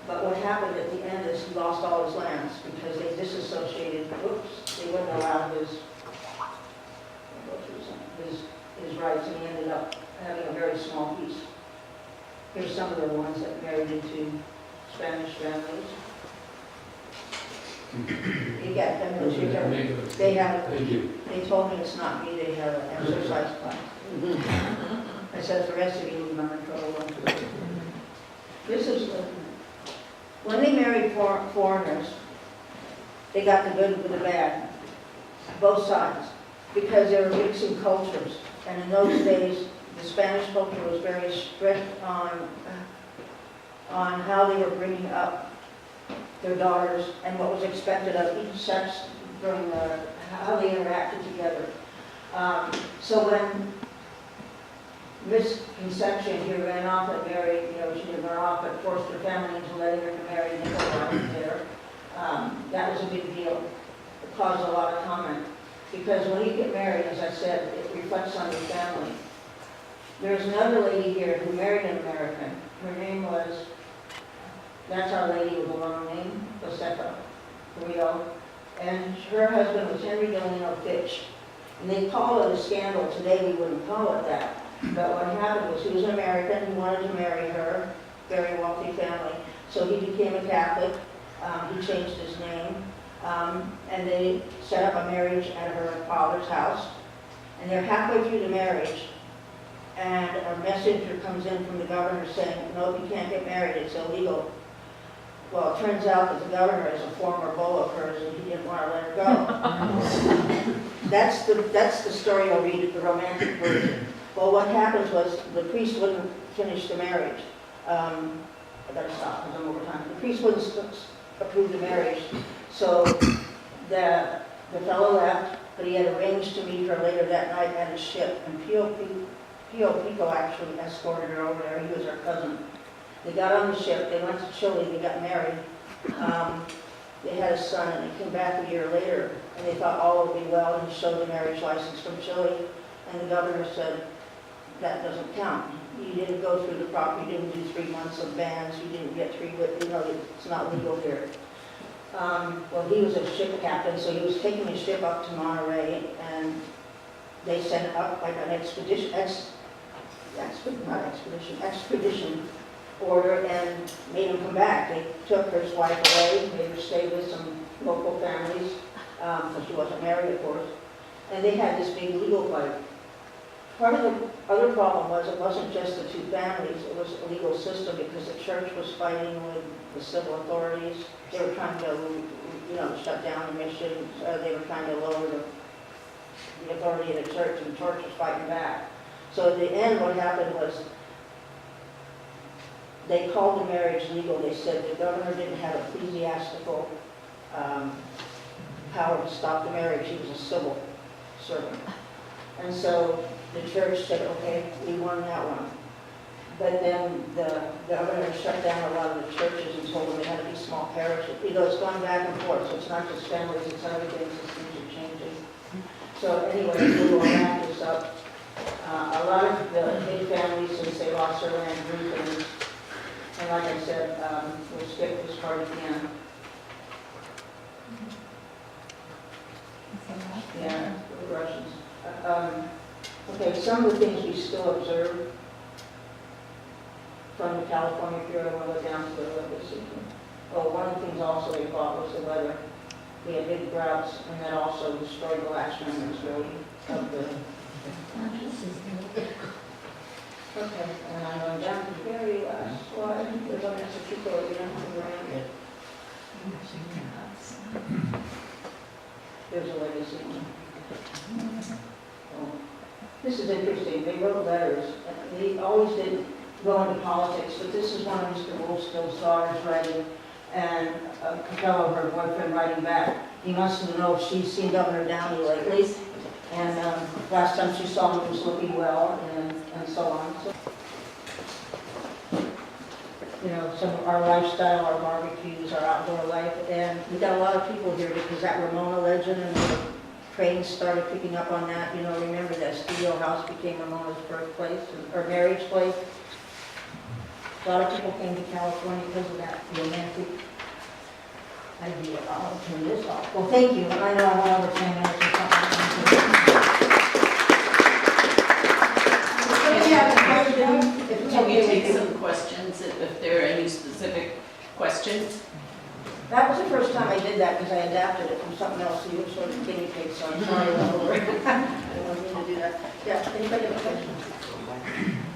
But what happened at the end is he lost all his lands because they disassociated. Oops, they wouldn't allow his rights, and he ended up having a very small piece. Here's some of the ones that married into Spanish families. You get them. They have. They told me it's not me. They have an exercise class. I said the rest of you would not in trouble. This is when they married foreigners. They got the good with the bad, both sides, because they were mixing cultures. And in those days, the Spanish culture was very strict on how they were bringing up their daughters and what was expected of each sex during how they interacted together. So when Miss Conception here ran off and married, she didn't run off, but forced her family into letting her marry Nicolai there, that was a big deal. It caused a lot of comment. Because when you get married, as I said, it reflects on your family. There's another lady here who married an American. Her name was, that's our lady with a long name, Josefa Rio. And her husband was Henry Delano Fitch. And they call it a scandal. Today we wouldn't call it that. But what happened was he was an American, he wanted to marry her, very wealthy family. So he became a Catholic. He changed his name. And they set up a marriage at her father's house. And they're halfway through the marriage, and a messenger comes in from the governor saying, no, you can't get married, it's illegal. Well, it turns out that the governor is a former beau of hers, and he didn't want to let her go. That's the story I'll read, the romantic version. Well, what happened was the priest wouldn't finish the marriage. I better stop because I'm over time. The priest wouldn't approve the marriage. So the fellow left, but he had arranged to meet her later that night at his ship. And Pio Pico actually escorted her over there. He was her cousin. They got on the ship. They went to Chile. They got married. They had a son, and they came back a year later. And they thought all would be well, and he showed the marriage license from Chile. And the governor said, that doesn't count. You didn't go through the proper, you didn't do 3 months of bans, you didn't get it's not legal here. Well, he was a ship captain, so he was taking his ship up to Monterey, and they sent up like an expedition order and made him come back. They took his wife away, made her stay with some local families, because she wasn't married, of course, and they had this big legal fight. Part of the other problem was it wasn't just the two families, it was a legal system because the church was fighting with the civil authorities. They were trying to, shut down the mission. They were trying to lower the authority of the church, and the church was fighting back. So at the end, what happened was they called the marriage legal. They said the governor didn't have ecclesiastical power to stop the marriage. He was a civil servant. And so the church said, okay, we won that one. But then the governor shut down a lot of the churches and told them they had to be small parishes. It's going back and forth, so it's not just families, it's other things, it's things are changing. So anyway, we will wrap this up. A lot of the big families, since they lost their land, grew things. And like I said, we'll skip this part again. Yeah, the Russians. Okay, some of the things we still observe from the California period when we went down to the Olympic season. Oh, one of the things also they thought was the weather. We had big droughts, and that also destroyed the last remnants, really, of the... Okay, and I'm going down to the very last slide. There's a message you go around. Here's a legacy one. Oh, this is interesting. They wrote letters. They always did go into politics, but this is one of Mr. Wolfskill's daughters writing, and Capella, her boyfriend, writing back. He wants to know if she's seen Governor Downey lately, and last time she saw him was looking well, and so on. So, you know, some of our lifestyle, our barbecues, our outdoor life, and we got a lot of people here because that Ramona legend and the trains started picking up on that. You know, remember that studio house became Ramona's birthplace or marriage place. A lot of people came to California because of that romantic idea. I'll turn this off. Well, thank you. I know I went over 10 minutes or something. If you have a question, if it's Can we okay take with you. some questions if there are any specific questions? That was the first time I did that because I adapted it from something else. You were sort of guinea pig, so I'm sorry about the word. I didn't mean to do that. Yeah, anybody have a question?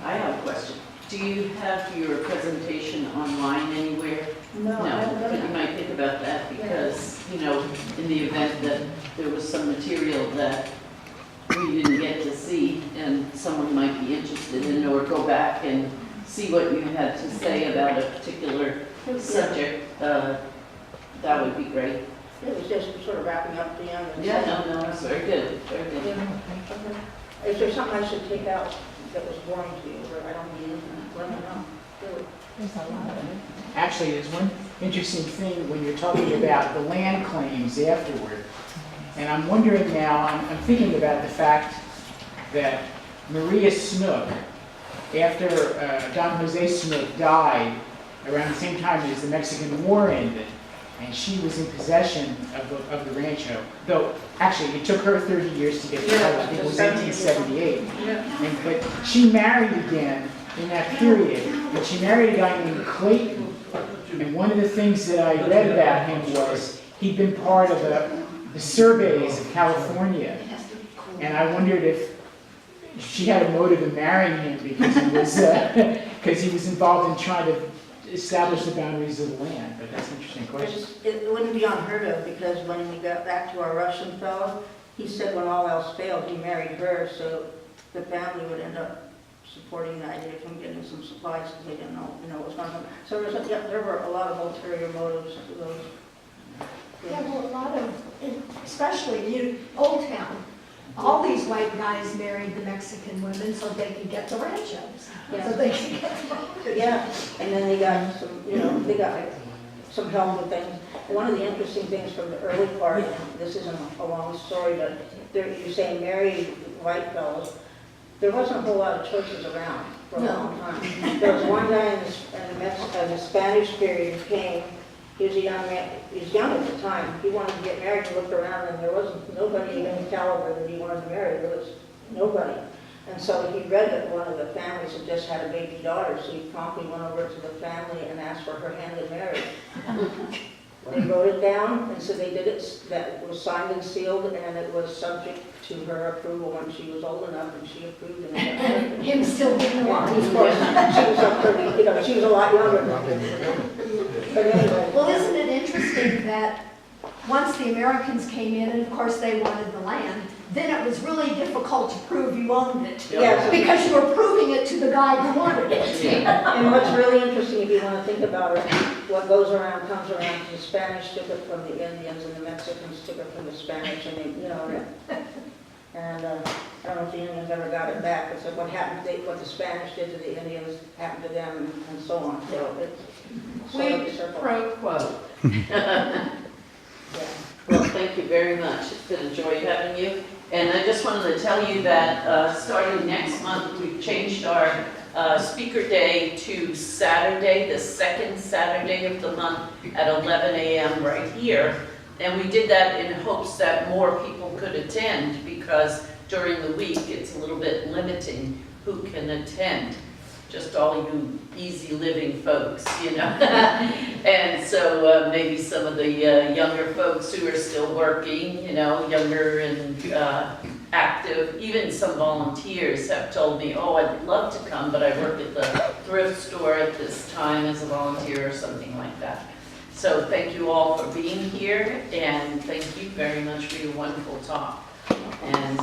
I have a question. Do you have your presentation online anywhere? No, I haven't done But you that. might think about that because, you know, in the event that there was some material that we didn't get to see and someone might be interested in, or go back and see what you had to say about a particular subject, that would be great. It was just sort of wrapping up the end. and Yeah, saying- no, it's very good, very good. Yeah, okay. Is there something I should take out that was boring to you, or I don't need, let me know. Really. Actually, there's one interesting thing when you're talking about the land claims afterward. And I'm wondering now, I'm thinking about the fact that Maria Snook, after Don Jose Snook died around the same time as the Mexican War ended, and she was in possession of the Rancho. Though, actually, it took her 30 years to get the title. I think it was 1878. But she married again in that period, and she married a guy named Clayton. And one of the things that I read about him was he'd been part of the surveys of California. And I wondered if she had a motive in marrying him because he was involved in trying to establish the boundaries of the land. But that's an interesting question. It wouldn't be unheard of, because when we got back to our Russian fellow, he said when all else failed, he married her, so the family would end up supporting the idea of him getting some supplies because they didn't know, what was going on. So there were a lot of ulterior motives to those. Yeah, well, a lot of, especially in Old Town, all these white guys married the Mexican women so they could get the ranchos. Yeah. So they could get the Yeah, and then they got some, they got like some helmet things. One of the interesting things from the early part, this isn't a long story, but you're saying married white fellows. There wasn't a whole lot of choices around for a long time. There was one guy in the Spanish period who came. He was a young man. He was young at the time. He wanted to get married and looked around, and there wasn't nobody of any caliber that he wanted to marry. There was nobody. And so he read that one of the families had just had a baby daughter, so he promptly went over to the family and asked for her hand in marriage. They wrote it down, and so they did it. That was signed and sealed, and it was subject to her approval when she was old enough, and she approved it. him still being alive. Of course, she was up 30, she was a lot younger. But anyway. Well, isn't it interesting that once the Americans came in, and of course they wanted the land, then it was really difficult to prove you owned it. Yes. Because you were proving it to the guy who wanted it. And what's really interesting, if you want to think about it, what goes around comes around. The Spanish took it from the Indians, and the Mexicans took it from the Spanish, and and I don't know if the Indians ever got it back. It's like what happened, what the Spanish did to the Indians happened to them, and so on. So it's sort of a Quid circle. pro quo. Yeah. Well, thank you very much. It's been a joy having you. And I just wanted to tell you that starting next month, we've changed our speaker day to Saturday, the second Saturday of the month at 11 a.m. right here. And we did that in hopes that more people could attend, because during the week it's a little bit limiting who can attend. Just all you easy living folks, And so maybe some of the younger folks who are still working, younger and active. Even some volunteers have told me, oh, I'd love to come, but I work at the thrift store at this time as a volunteer or something like that. So thank you all for being here, and thank you very much for your wonderful talk. And